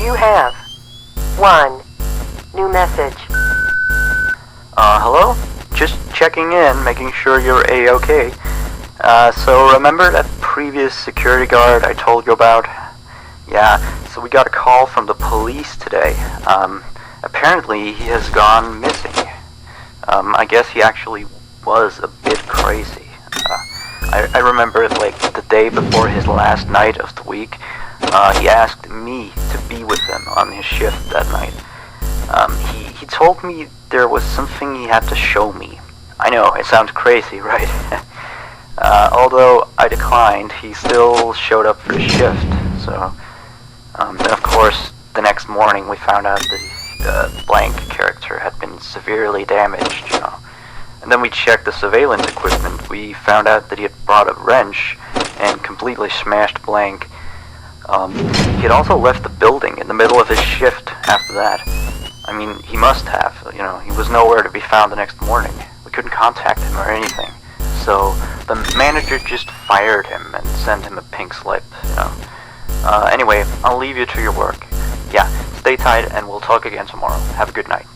You have 1 new message. Hello? Just checking in, making sure you're A-okay. So remember that previous security guard I told you about? Yeah, so we got a call from the police today. Apparently he has gone missing. I guess he actually was a bit crazy. I remember, like, the day before his last night of the week, he asked me to be with him on his shift that night. He told me there was something he had to show me. I know, it sounds crazy, right? Although I declined, he still showed up for the shift, so... then of course, the next morning we found out that the blank character had been severely damaged, you know. And then we checked the surveillance equipment. We found out that he had brought a wrench and completely smashed Blank. He had also left the building in the middle of his shift after that. I mean, he must have, you know, he was nowhere to be found the next morning. We couldn't contact him or anything. So, the manager just fired him and sent him a pink slip, you know. Anyway, I'll leave you to your work. Yeah, stay tight and we'll talk again tomorrow. Have a good night.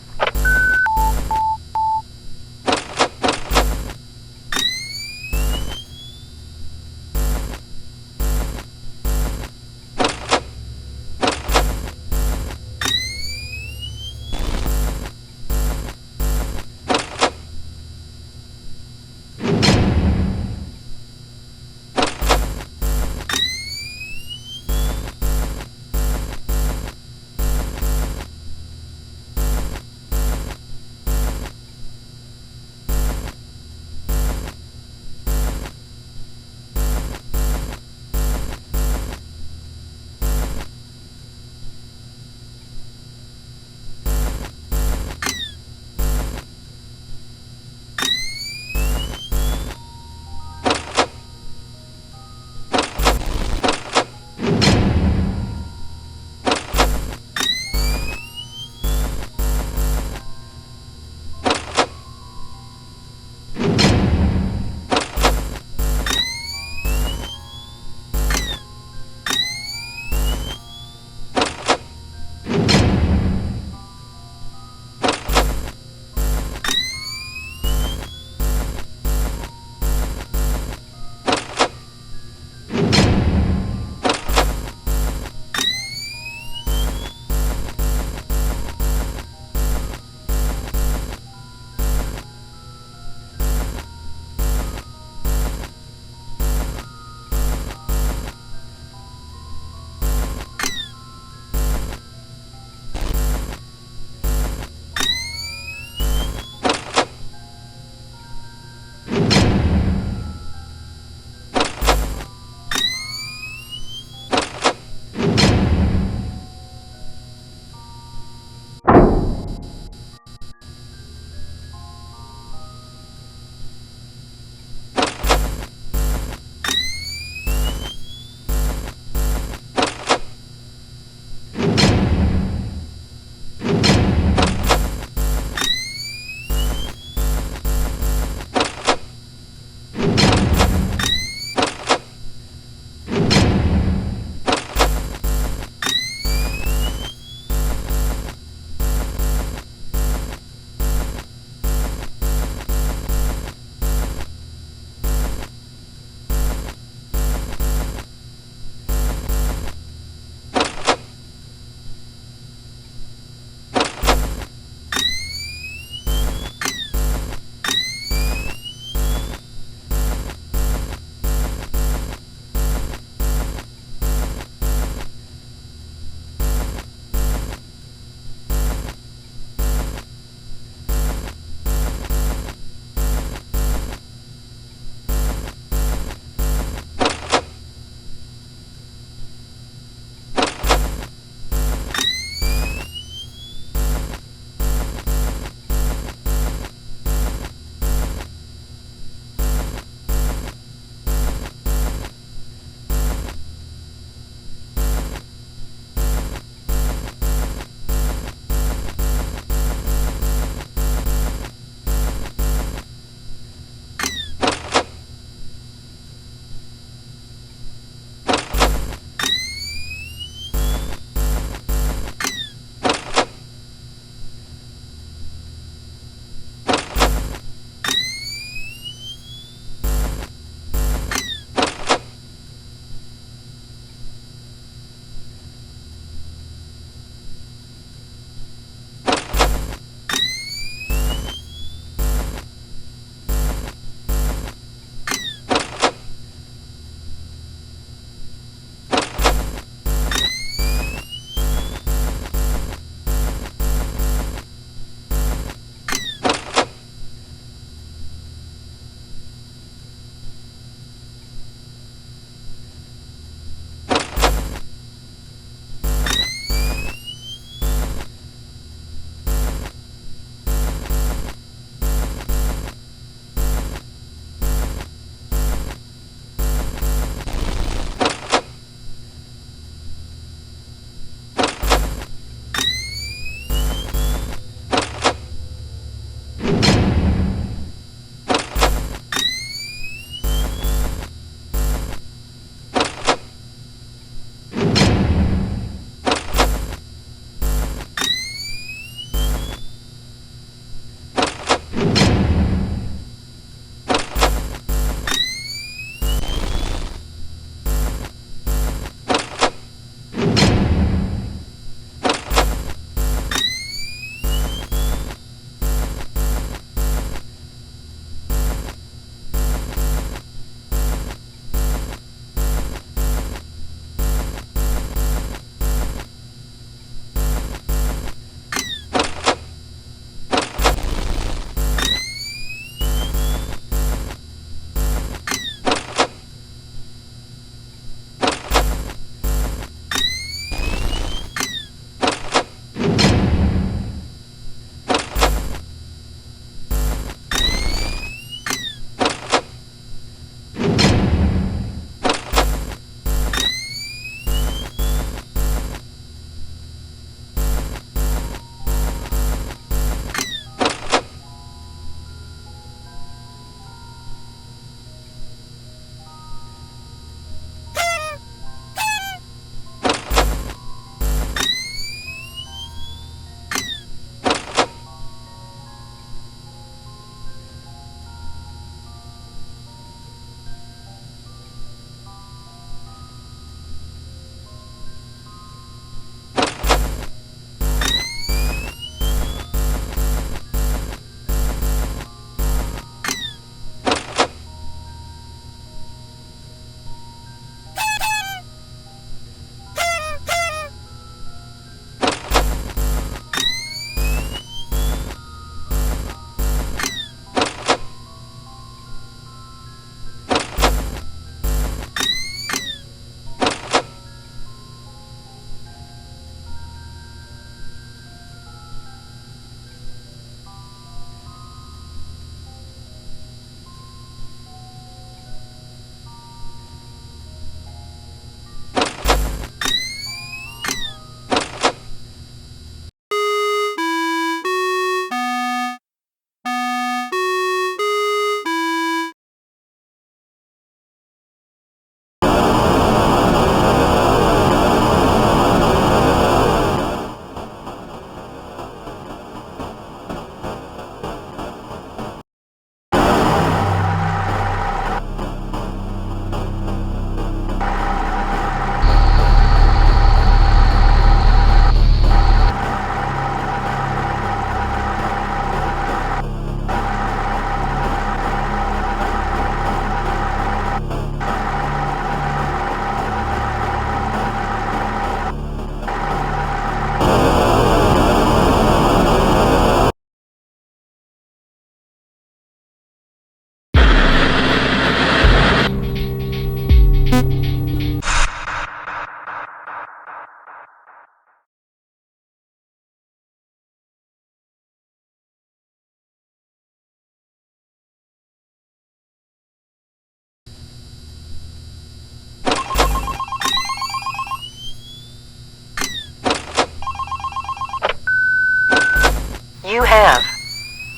You have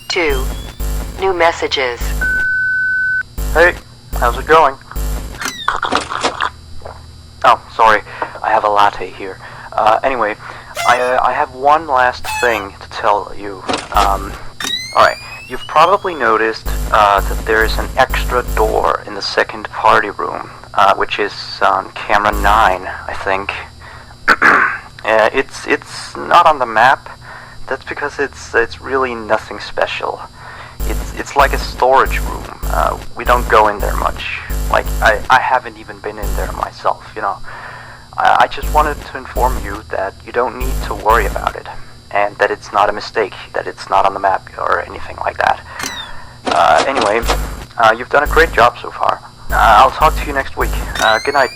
2 new messages. Hey, how's it going? Oh, sorry, I have a latte here. Anyway, I have one last thing to tell you. Alright, you've probably noticed that there's an extra door in the second party room, which is on camera 9, I think. It's not on the map. That's because it's really nothing special. It's like a storage room. We don't go in there much. Like, I haven't even been in there myself, you know. I just wanted to inform you that you don't need to worry about it, and that it's not a mistake, that it's not on the map or anything like that. Anyway, you've done a great job so far. I'll talk to you next week. Good night.